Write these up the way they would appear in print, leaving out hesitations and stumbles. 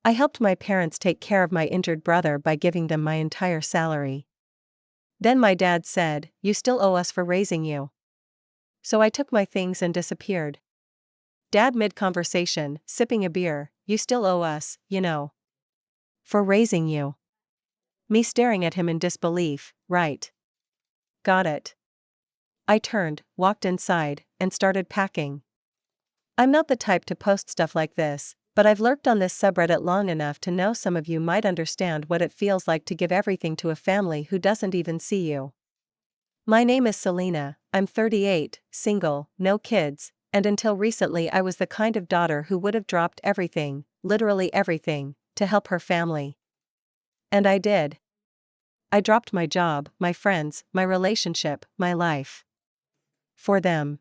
I helped my parents take care of my injured brother by giving them my entire salary. Then my dad said, "You still owe us for raising you." So I took my things and disappeared. Dad mid-conversation, sipping a beer, "You still owe us, you know. For raising you." Me staring at him in disbelief, "Right. Got it." I turned, walked inside, and started packing. I'm not the type to post stuff like this, but I've lurked on this subreddit long enough to know some of you might understand what it feels like to give everything to a family who doesn't even see you. My name is Selena, I'm 38, single, no kids, and until recently I was the kind of daughter who would have dropped everything, literally everything, to help her family. And I did. I dropped my job, my friends, my relationship, my life. For them.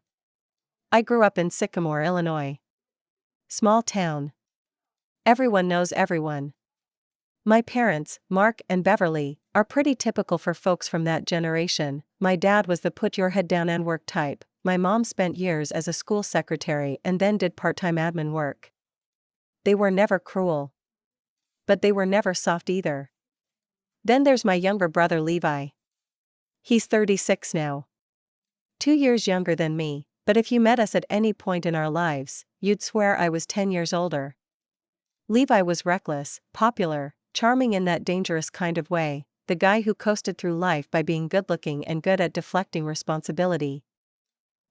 I grew up in Sycamore, Illinois. Small town. Everyone knows everyone. My parents, Mark and Beverly, are pretty typical for folks from that generation. My dad was the put your head down and work type. My mom spent years as a school secretary and then did part-time admin work. They were never cruel. But they were never soft either. Then there's my younger brother Levi. He's 36 now. 2 years younger than me, but if you met us at any point in our lives, you'd swear I was 10 years older. Levi was reckless, popular, charming in that dangerous kind of way, the guy who coasted through life by being good-looking and good at deflecting responsibility.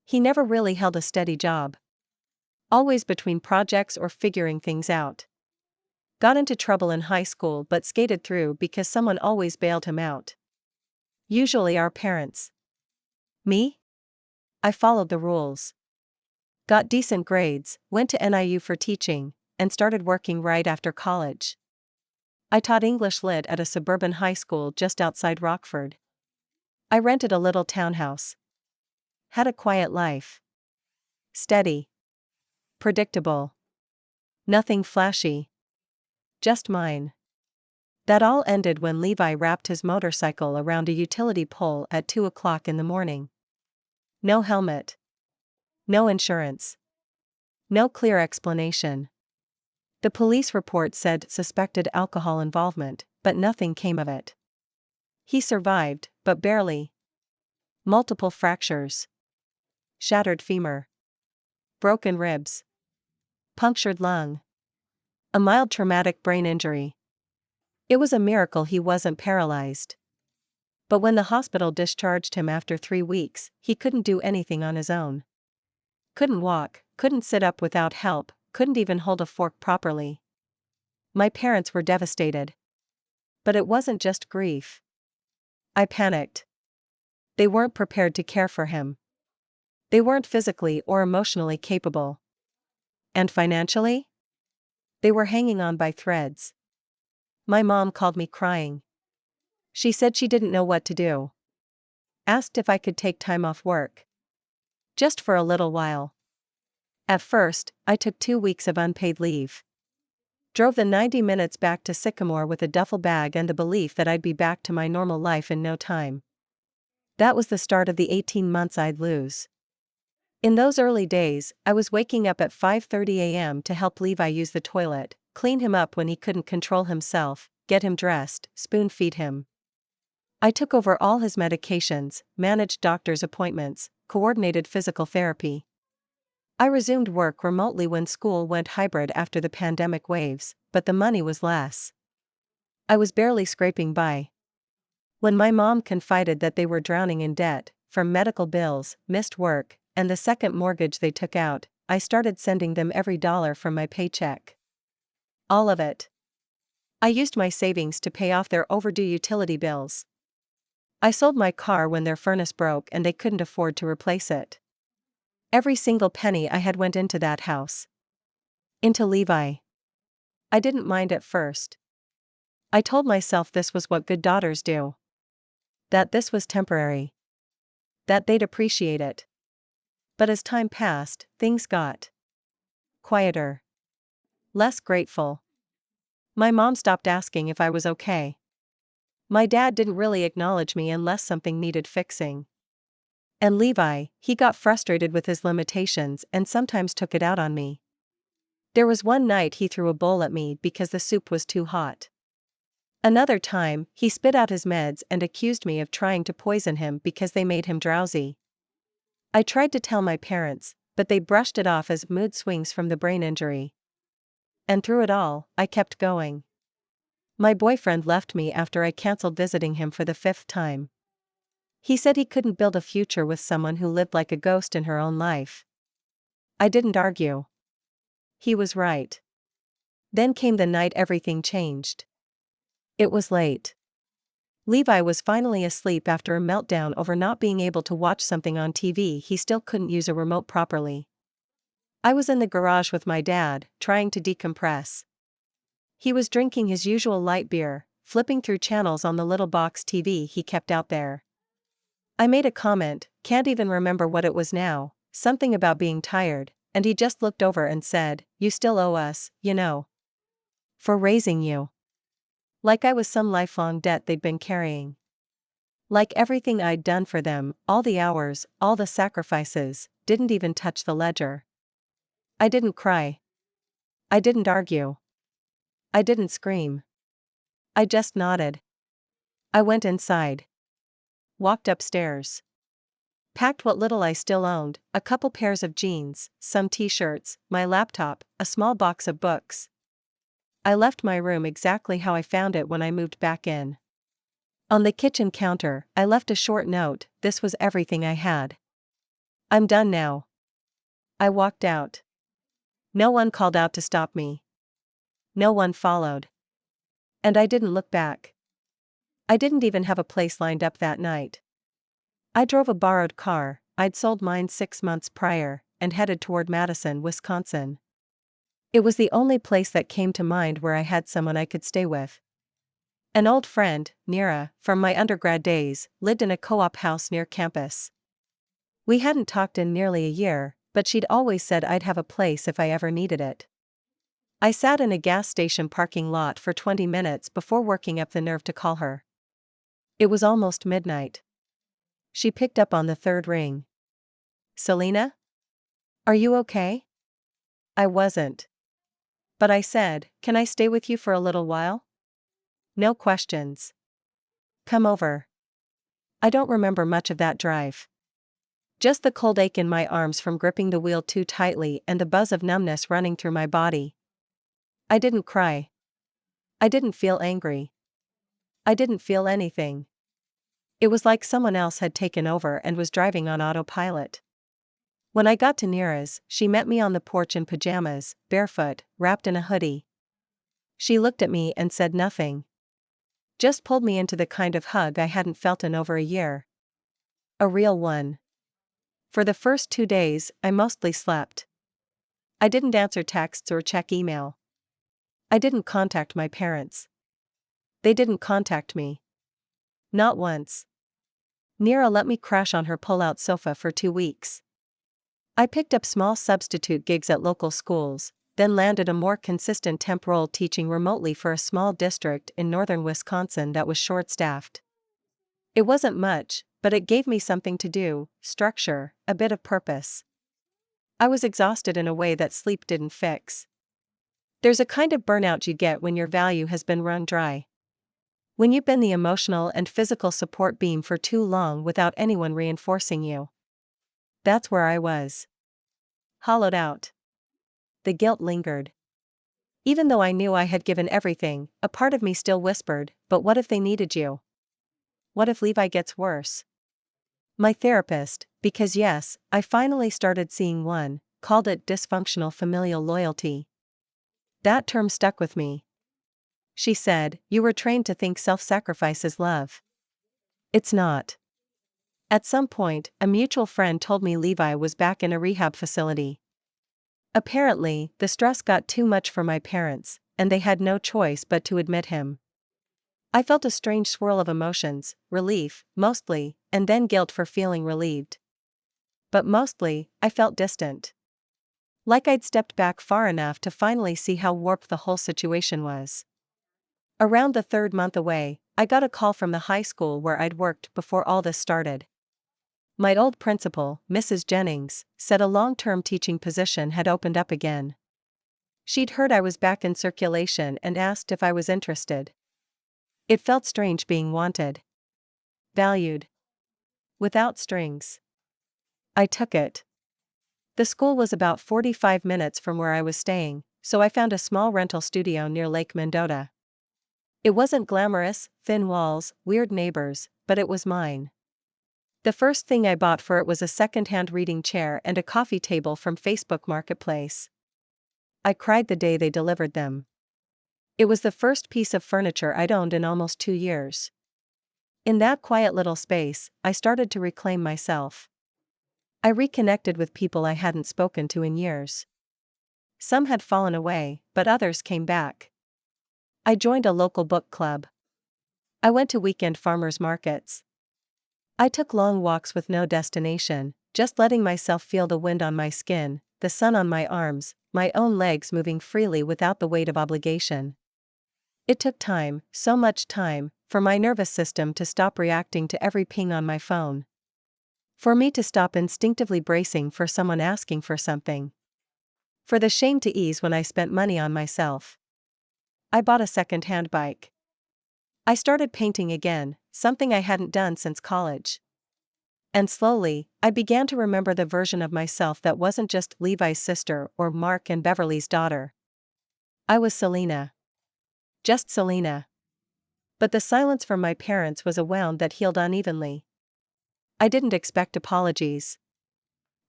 He never really held a steady job. Always between projects or figuring things out. Got into trouble in high school but skated through because someone always bailed him out. Usually our parents. Me? I followed the rules. Got decent grades, went to NIU for teaching, and started working right after college. I taught English Lit at a suburban high school just outside Rockford. I rented a little townhouse. Had a quiet life. Steady. Predictable. Nothing flashy. Just mine. That all ended when Levi wrapped his motorcycle around a utility pole at 2 o'clock in the morning. No helmet. No insurance. No clear explanation. The police report said suspected alcohol involvement, but nothing came of it. He survived, but barely. Multiple fractures. Shattered femur. Broken ribs. Punctured lung. A mild traumatic brain injury. It was a miracle he wasn't paralyzed. But when the hospital discharged him after 3 weeks, he couldn't do anything on his own. Couldn't walk, couldn't sit up without help, couldn't even hold a fork properly. My parents were devastated. But it wasn't just grief. I panicked. They weren't prepared to care for him. They weren't physically or emotionally capable. And financially? They were hanging on by threads. My mom called me crying. She said she didn't know what to do. Asked if I could take time off work. Just for a little while. At first, I took 2 weeks of unpaid leave. Drove the 90 minutes back to Sycamore with a duffel bag and the belief that I'd be back to my normal life in no time. That was the start of the 18 months I'd lose. In those early days, I was waking up at 5:30 a.m. to help Levi use the toilet, clean him up when he couldn't control himself, get him dressed, spoon-feed him. I took over all his medications, managed doctor's appointments, coordinated physical therapy. I resumed work remotely when school went hybrid after the pandemic waves, but the money was less. I was barely scraping by. When my mom confided that they were drowning in debt, from medical bills, missed work, and the second mortgage they took out, I started sending them every dollar from my paycheck. All of it. I used my savings to pay off their overdue utility bills. I sold my car when their furnace broke and they couldn't afford to replace it. Every single penny I had went into that house. Into Levi. I didn't mind at first. I told myself this was what good daughters do. That this was temporary. That they'd appreciate it. But as time passed, things got quieter. Less grateful. My mom stopped asking if I was okay. My dad didn't really acknowledge me unless something needed fixing. And Levi, he got frustrated with his limitations and sometimes took it out on me. There was one night he threw a bowl at me because the soup was too hot. Another time, he spit out his meds and accused me of trying to poison him because they made him drowsy. I tried to tell my parents, but they brushed it off as mood swings from the brain injury. And through it all, I kept going. My boyfriend left me after I canceled visiting him for the 5th time. He said he couldn't build a future with someone who lived like a ghost in her own life. I didn't argue. He was right. Then came the night everything changed. It was late. Levi was finally asleep after a meltdown over not being able to watch something on TV he still couldn't use a remote properly. I was in the garage with my dad, trying to decompress. He was drinking his usual light beer, flipping through channels on the little box TV he kept out there. I made a comment, can't even remember what it was now, something about being tired, and he just looked over and said, "You still owe us, you know. For raising you." Like I was some lifelong debt they'd been carrying. Like everything I'd done for them, all the hours, all the sacrifices, didn't even touch the ledger. I didn't cry. I didn't argue. I didn't scream. I just nodded. I went inside. Walked upstairs. Packed what little I still owned, a couple pairs of jeans, some t-shirts, my laptop, a small box of books. I left my room exactly how I found it when I moved back in. On the kitchen counter, I left a short note, this was everything I had. I'm done now. I walked out. No one called out to stop me. No one followed. And I didn't look back. I didn't even have a place lined up that night. I drove a borrowed car, I'd sold mine 6 months prior, and headed toward Madison, Wisconsin. It was the only place that came to mind where I had someone I could stay with. An old friend, Nira, from my undergrad days, lived in a co-op house near campus. We hadn't talked in nearly a year, but she'd always said I'd have a place if I ever needed it. I sat in a gas station parking lot for 20 minutes before working up the nerve to call her. It was almost midnight. She picked up on the 3rd ring. "Selena? Are you okay?" I wasn't. But I said, "Can I stay with you for a little while?" No questions. "Come over." I don't remember much of that drive. Just the cold ache in my arms from gripping the wheel too tightly and the buzz of numbness running through my body. I didn't cry. I didn't feel angry. I didn't feel anything. It was like someone else had taken over and was driving on autopilot. When I got to Nira's, she met me on the porch in pajamas, barefoot, wrapped in a hoodie. She looked at me and said nothing. Just pulled me into the kind of hug I hadn't felt in over a year. A real one. For the first 2 days, I mostly slept. I didn't answer texts or check email. I didn't contact my parents. They didn't contact me. Not once. Nira let me crash on her pull-out sofa for 2 weeks. I picked up small substitute gigs at local schools, then landed a more consistent temp role teaching remotely for a small district in northern Wisconsin that was short-staffed. It wasn't much, but it gave me something to do, structure, a bit of purpose. I was exhausted in a way that sleep didn't fix. There's a kind of burnout you get when your value has been run dry. When you've been the emotional and physical support beam for too long without anyone reinforcing you. That's where I was. Hollowed out. The guilt lingered. Even though I knew I had given everything, a part of me still whispered, but what if they needed you? What if Levi gets worse? My therapist, because yes, I finally started seeing one, called it dysfunctional familial loyalty. That term stuck with me. She said, "You were trained to think self-sacrifice is love. It's not." At some point, a mutual friend told me Levi was back in a rehab facility. Apparently, the stress got too much for my parents, and they had no choice but to admit him. I felt a strange swirl of emotions, relief, mostly, and then guilt for feeling relieved. But mostly, I felt distant. Like I'd stepped back far enough to finally see how warped the whole situation was. Around the 3rd month away, I got a call from the high school where I'd worked before all this started. My old principal, Mrs. Jennings, said a long-term teaching position had opened up again. She'd heard I was back in circulation and asked if I was interested. It felt strange being wanted. Valued. Without strings. I took it. The school was about 45 minutes from where I was staying, so I found a small rental studio near Lake Mendota. It wasn't glamorous, thin walls, weird neighbors, but it was mine. The first thing I bought for it was a second-hand reading chair and a coffee table from Facebook Marketplace. I cried the day they delivered them. It was the first piece of furniture I'd owned in almost 2 years. In that quiet little space, I started to reclaim myself. I reconnected with people I hadn't spoken to in years. Some had fallen away, but others came back. I joined a local book club. I went to weekend farmers markets. I took long walks with no destination, just letting myself feel the wind on my skin, the sun on my arms, my own legs moving freely without the weight of obligation. It took time, so much time, for my nervous system to stop reacting to every ping on my phone. For me to stop instinctively bracing for someone asking for something. For the shame to ease when I spent money on myself. I bought a second-hand bike. I started painting again, something I hadn't done since college. And slowly, I began to remember the version of myself that wasn't just Levi's sister or Mark and Beverly's daughter. I was Selena. Just Selena. But the silence from my parents was a wound that healed unevenly. I didn't expect apologies.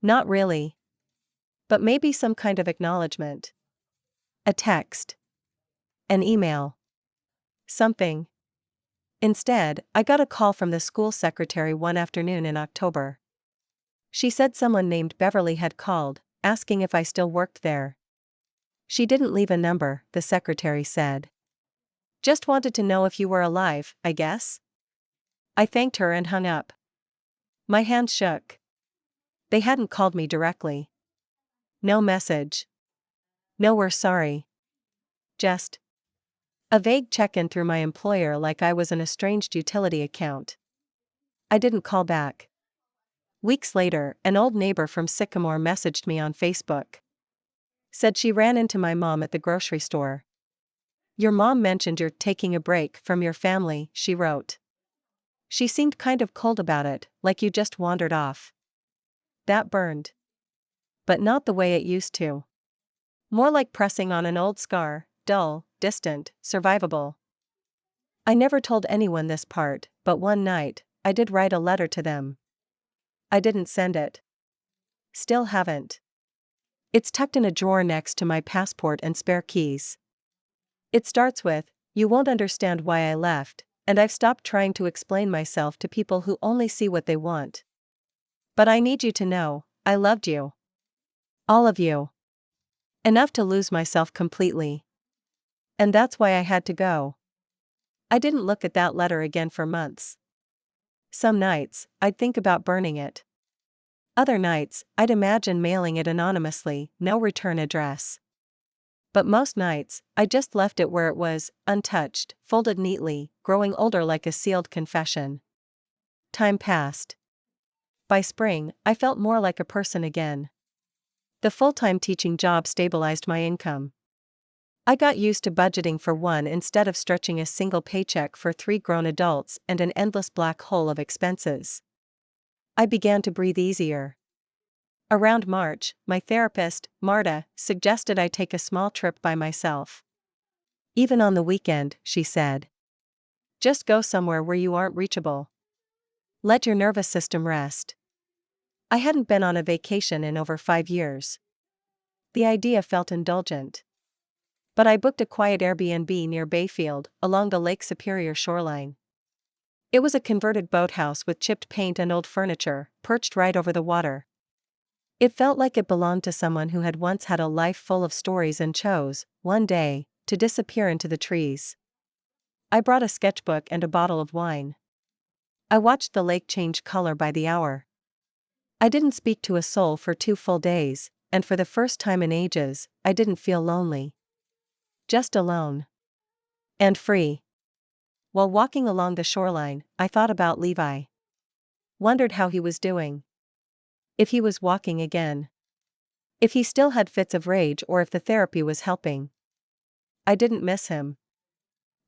Not really. But maybe some kind of acknowledgement. A text. An email. Something. Instead, I got a call from the school secretary one afternoon in October. She said someone named Beverly had called, asking if I still worked there. She didn't leave a number, the secretary said. Just wanted to know if you were alive, I guess. I thanked her and hung up. My hands shook. They hadn't called me directly. No message. No, we're sorry. Just a vague check-in through my employer like I was an estranged utility account. I didn't call back. Weeks later, an old neighbor from Sycamore messaged me on Facebook. Said she ran into my mom at the grocery store. Your mom mentioned you're taking a break from your family, she wrote. She seemed kind of cold about it, like you just wandered off. That burned. But not the way it used to. More like pressing on an old scar, dull, distant, survivable. I never told anyone this part, but one night, I did write a letter to them. I didn't send it. Still haven't. It's tucked in a drawer next to my passport and spare keys. It starts with, "You won't understand why I left, and I've stopped trying to explain myself to people who only see what they want. But I need you to know, I loved you. All of you. Enough to lose myself completely. And that's why I had to go." I didn't look at that letter again for months. Some nights, I'd think about burning it. Other nights, I'd imagine mailing it anonymously, no return address. But most nights, I just left it where it was, untouched, folded neatly, growing older like a sealed confession. Time passed. By spring, I felt more like a person again. The full-time teaching job stabilized my income. I got used to budgeting for one instead of stretching a single paycheck for 3 grown adults and an endless black hole of expenses. I began to breathe easier. Around March, my therapist, Marta, suggested I take a small trip by myself. Even on the weekend, she said. Just go somewhere where you aren't reachable. Let your nervous system rest. I hadn't been on a vacation in over 5 years. The idea felt indulgent. But I booked a quiet Airbnb near Bayfield, along the Lake Superior shoreline. It was a converted boathouse with chipped paint and old furniture, perched right over the water. It felt like it belonged to someone who had once had a life full of stories and chose, one day, to disappear into the trees. I brought a sketchbook and a bottle of wine. I watched the lake change color by the hour. I didn't speak to a soul for 2 full days, and for the first time in ages, I didn't feel lonely. Just alone. And free. While walking along the shoreline, I thought about Levi. Wondered how he was doing. If he was walking again. If he still had fits of rage or if the therapy was helping. I didn't miss him.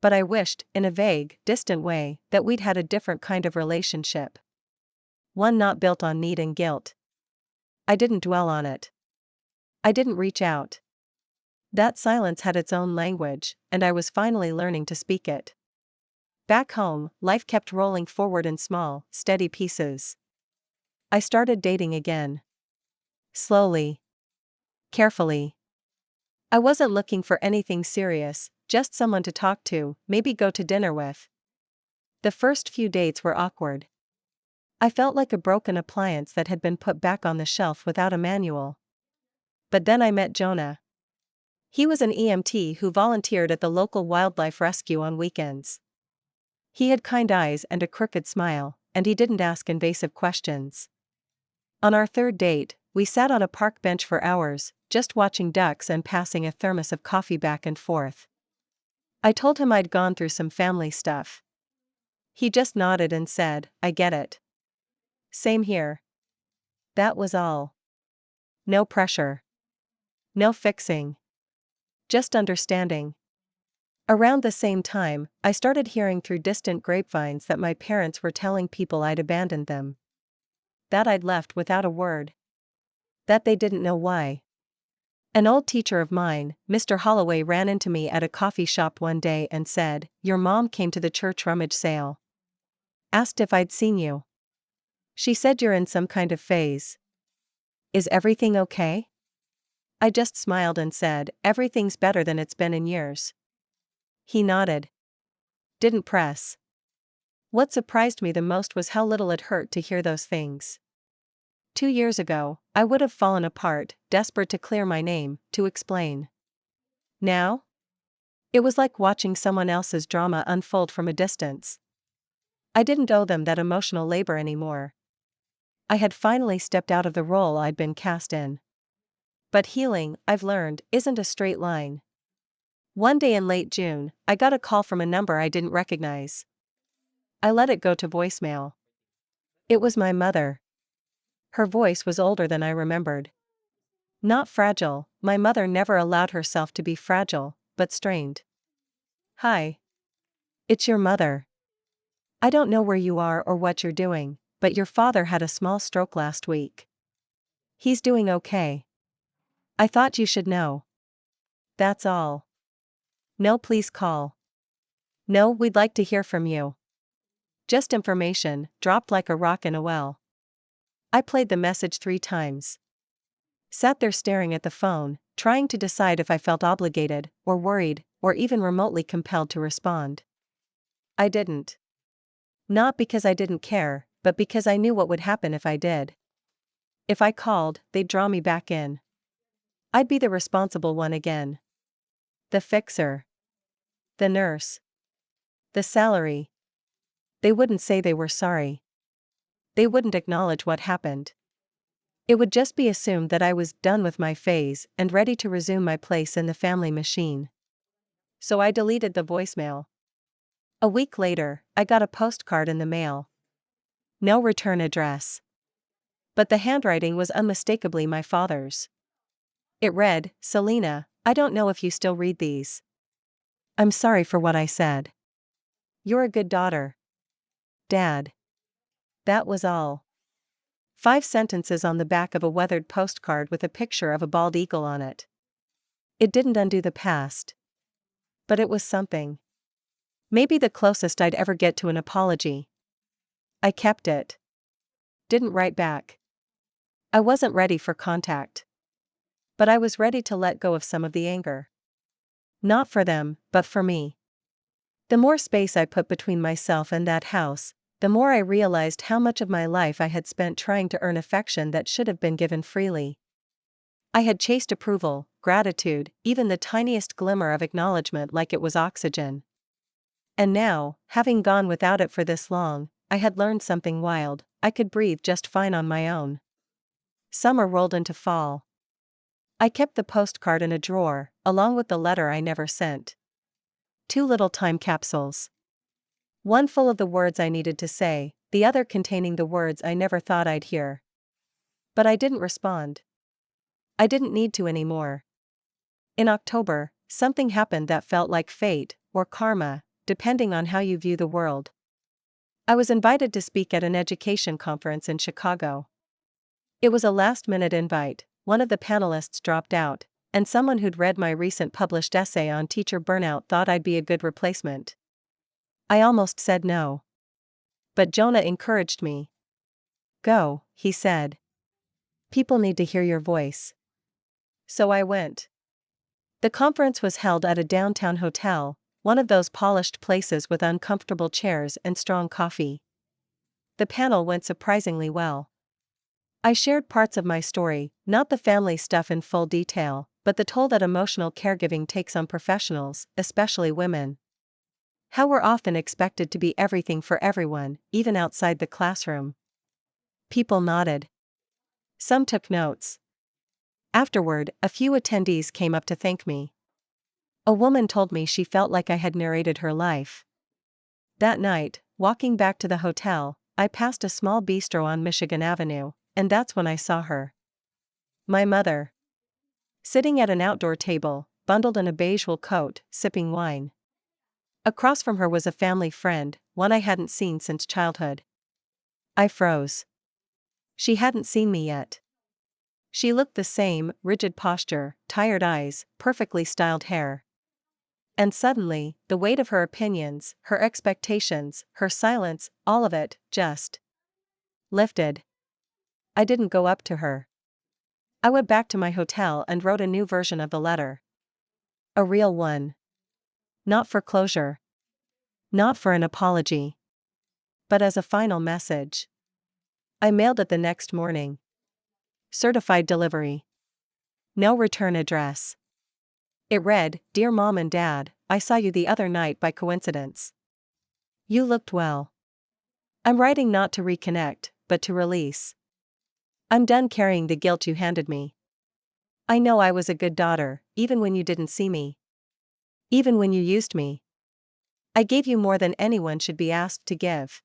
But I wished, in a vague, distant way, that we'd had a different kind of relationship. One not built on need and guilt. I didn't dwell on it. I didn't reach out. That silence had its own language, and I was finally learning to speak it. Back home, life kept rolling forward in small, steady pieces. I started dating again. Slowly. Carefully. I wasn't looking for anything serious, just someone to talk to, maybe go to dinner with. The first few dates were awkward. I felt like a broken appliance that had been put back on the shelf without a manual. But then I met Jonah. He was an EMT who volunteered at the local wildlife rescue on weekends. He had kind eyes and a crooked smile, and he didn't ask invasive questions. On our third date, we sat on a park bench for hours, just watching ducks and passing a thermos of coffee back and forth. I told him I'd gone through some family stuff. He just nodded and said, "I get it. Same here." That was all. No pressure. No fixing. Just understanding. Around the same time, I started hearing through distant grapevines that my parents were telling people I'd abandoned them. That I'd left without a word. That they didn't know why. An old teacher of mine, Mr. Holloway, ran into me at a coffee shop one day and said, "Your mom came to the church rummage sale. Asked if I'd seen you. She said you're in some kind of phase. Is everything okay?" I just smiled and said, "Everything's better than it's been in years." He nodded. Didn't press. What surprised me the most was how little it hurt to hear those things. 2 years ago, I would have fallen apart, desperate to clear my name, to explain. Now? It was like watching someone else's drama unfold from a distance. I didn't owe them that emotional labor anymore. I had finally stepped out of the role I'd been cast in. But healing, I've learned, isn't a straight line. One day in late June, I got a call from a number I didn't recognize. I let it go to voicemail. It was my mother. Her voice was older than I remembered. Not fragile, my mother never allowed herself to be fragile, but strained. "Hi. It's your mother. I don't know where you are or what you're doing, but your father had a small stroke last week. He's doing okay. I thought you should know. That's all. No, please call. No, we'd like to hear from you." Just information, dropped like a rock in a well. I played the message 3 times. Sat there staring at the phone, trying to decide if I felt obligated, or worried, or even remotely compelled to respond. I didn't. Not because I didn't care, but because I knew what would happen if I did. If I called, they'd draw me back in. I'd be the responsible one again. The fixer. The nurse. The salary. They wouldn't say they were sorry. They wouldn't acknowledge what happened. It would just be assumed that I was done with my phase and ready to resume my place in the family machine. So I deleted the voicemail. A week later, I got a postcard in the mail. No return address. But the handwriting was unmistakably my father's. It read, "Selena, I don't know if you still read these. I'm sorry for what I said. You're a good daughter. Dad." That was all. 5 sentences on the back of a weathered postcard with a picture of a bald eagle on it. It didn't undo the past. But it was something. Maybe the closest I'd ever get to an apology. I kept it. Didn't write back. I wasn't ready for contact. But I was ready to let go of some of the anger. Not for them, but for me. The more space I put between myself and that house, the more I realized how much of my life I had spent trying to earn affection that should have been given freely. I had chased approval, gratitude, even the tiniest glimmer of acknowledgement like it was oxygen. And now, having gone without it for this long, I had learned something wild: I could breathe just fine on my own. Summer rolled into fall. I kept the postcard in a drawer, along with the letter I never sent. 2 little time capsules. One full of the words I needed to say, the other containing the words I never thought I'd hear. But I didn't respond. I didn't need to anymore. In October, something happened that felt like fate, or karma, depending on how you view the world. I was invited to speak at an education conference in Chicago. It was a last-minute invite, one of the panelists dropped out, and someone who'd read my recent published essay on teacher burnout thought I'd be a good replacement. I almost said no. But Jonah encouraged me. Go, he said. People need to hear your voice. So I went. The conference was held at a downtown hotel, one of those polished places with uncomfortable chairs and strong coffee. The panel went surprisingly well. I shared parts of my story, not the family stuff in full detail, but the toll that emotional caregiving takes on professionals, especially women. How we're often expected to be everything for everyone, even outside the classroom. People nodded. Some took notes. Afterward, a few attendees came up to thank me. A woman told me she felt like I had narrated her life. That night, walking back to the hotel, I passed a small bistro on Michigan Avenue, and that's when I saw her. My mother. Sitting at an outdoor table, bundled in a beige wool coat, sipping wine. Across from her was a family friend, one I hadn't seen since childhood. I froze. She hadn't seen me yet. She looked the same, rigid posture, tired eyes, perfectly styled hair. And suddenly, the weight of her opinions, her expectations, her silence, all of it, just lifted. I didn't go up to her. I went back to my hotel and wrote a new version of the letter. A real one. Not for closure. Not for an apology. But as a final message. I mailed it the next morning. Certified delivery. No return address. It read, Dear Mom and Dad, I saw you the other night by coincidence. You looked well. I'm writing not to reconnect, but to release. I'm done carrying the guilt you handed me. I know I was a good daughter, even when you didn't see me. Even when you used me. I gave you more than anyone should be asked to give.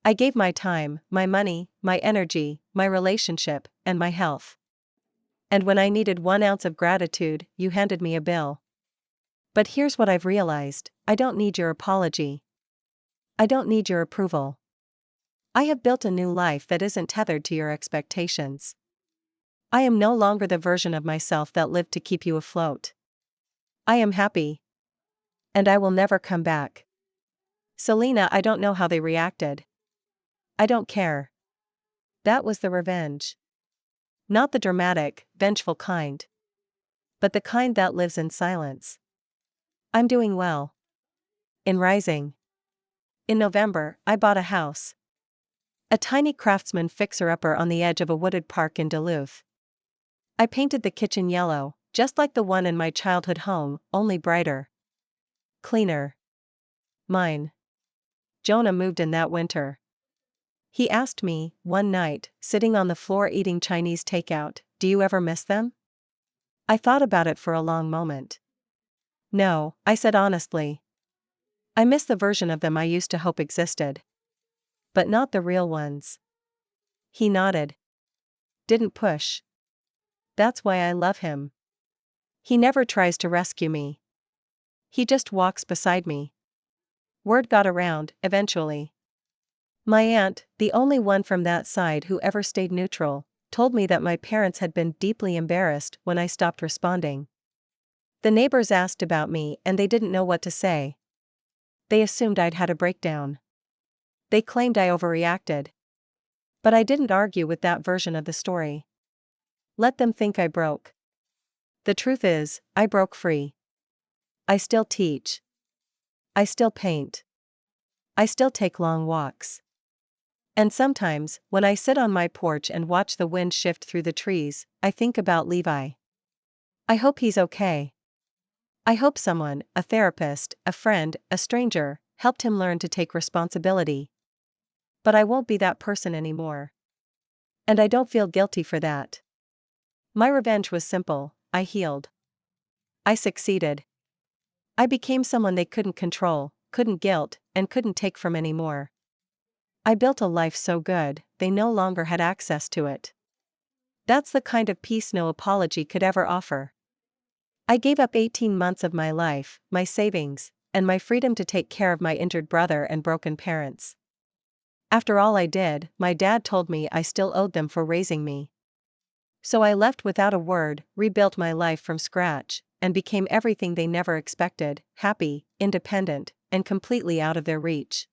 I gave my time, my money, my energy, my relationship, and my health. And when I needed 1 ounce of gratitude, you handed me a bill. But here's what I've realized, I don't need your apology. I don't need your approval. I have built a new life that isn't tethered to your expectations. I am no longer the version of myself that lived to keep you afloat. I am happy. And I will never come back. Selena, I don't know how they reacted. I don't care. That was the revenge. Not the dramatic, vengeful kind. But the kind that lives in silence. I'm doing well. In rising. In November, I bought a house. A tiny craftsman fixer-upper on the edge of a wooded park in Duluth. I painted the kitchen yellow, just like the one in my childhood home, only brighter. Cleaner. Mine. Jonah moved in that winter. He asked me, one night, sitting on the floor eating Chinese takeout, do you ever miss them? I thought about it for a long moment. No, I said honestly. I miss the version of them I used to hope existed. But not the real ones. He nodded. Didn't push. That's why I love him. He never tries to rescue me. He just walks beside me. Word got around, eventually. My aunt, the only one from that side who ever stayed neutral, told me that my parents had been deeply embarrassed when I stopped responding. The neighbors asked about me and they didn't know what to say. They assumed I'd had a breakdown. They claimed I overreacted. But I didn't argue with that version of the story. Let them think I broke. The truth is, I broke free. I still teach. I still paint. I still take long walks. And sometimes, when I sit on my porch and watch the wind shift through the trees, I think about Levi. I hope he's okay. I hope someone, a therapist, a friend, a stranger, helped him learn to take responsibility. But I won't be that person anymore. And I don't feel guilty for that. My revenge was simple, I healed. I succeeded. I became someone they couldn't control, couldn't guilt, and couldn't take from anymore. I built a life so good, they no longer had access to it. That's the kind of peace no apology could ever offer. I gave up 18 months of my life, my savings, and my freedom to take care of my injured brother and broken parents. After all I did, my dad told me I still owed them for raising me. So I left without a word, rebuilt my life from scratch, and became everything they never expected: happy, independent, and completely out of their reach.